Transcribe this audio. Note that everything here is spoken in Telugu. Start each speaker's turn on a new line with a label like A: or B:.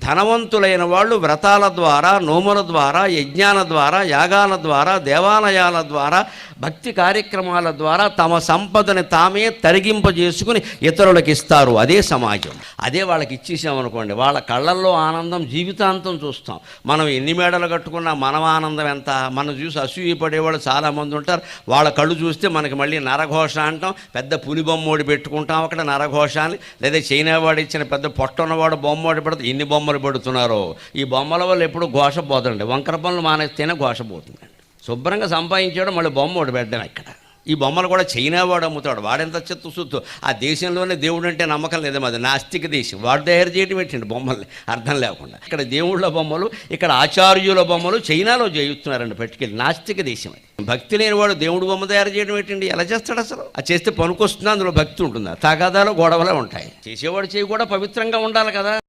A: ధనవంతులైన వాళ్ళు వ్రతాల ద్వారా, నోముల ద్వారా, యజ్ఞాల ద్వారా, యాగాల ద్వారా, దేవాలయాల ద్వారా, భక్తి కార్యక్రమాల ద్వారా తమ సంపదని తామే తరిగింపజేసుకుని ఇతరులకు ఇస్తారు. అదే సమాజం. అదే వాళ్ళకి ఇచ్చేసామనుకోండి, వాళ్ళ కళ్ళల్లో ఆనందం జీవితాంతం చూస్తాం. మనం ఎన్ని మేడలు కట్టుకున్నా మనం ఆనందం ఎంత. మనం చూసి అసూయపడేవాళ్ళు చాలామంది ఉంటారు. వాళ్ళ కళ్ళు చూస్తే మనకి మళ్ళీ నరఘోష అంటాం. పెద్ద పులి బొమ్మోడి పెట్టుకుంటాం అక్కడ నరఘోష అని. లేదా చైనా వాడు ఇచ్చిన పెద్ద పొట్టున్నవాడు బొమ్మోడి పెడితే ఎన్ని బొమ్మలు పెడుతున్నారో. ఈ బొమ్మల వల్ల ఎప్పుడు ఘోష పోతుందండి. వంకర పనులు మానేస్తేనే ఘోష పోతుందండి. శుభ్రంగా సంపాదించాడు మళ్ళీ బొమ్మ ఒకటి పెట్టడం ఇక్కడ. ఈ బొమ్మలు కూడా చైనా వాడు అమ్ముతాడు. వాడెంత చెత్త సుత్తు. ఆ దేశంలోనే దేవుడు అంటే నమ్మకం లేదు. మాది నాస్తిక దేశం. వాడు తయారు చేయడం పెట్టండి బొమ్మల్ని అర్థం లేకుండా. ఇక్కడ దేవుళ్ళ బొమ్మలు, ఇక్కడ ఆచార్యుల బొమ్మలు చైనాలో చేయిస్తున్నారండి పట్టుకెళ్ళి. నాస్తిక దేశం అది. భక్తి లేని వాడు దేవుడు బొమ్మ తయారు చేయడం ఏంటండి? ఎలా చేస్తాడు అసలు? అది చేస్తే పనికొస్తుందా? అందులో భక్తి ఉంటుందా? తగాదాలు గొడవలే ఉంటాయి. చేసేవాడు చేయి కూడా పవిత్రంగా ఉండాలి కదా.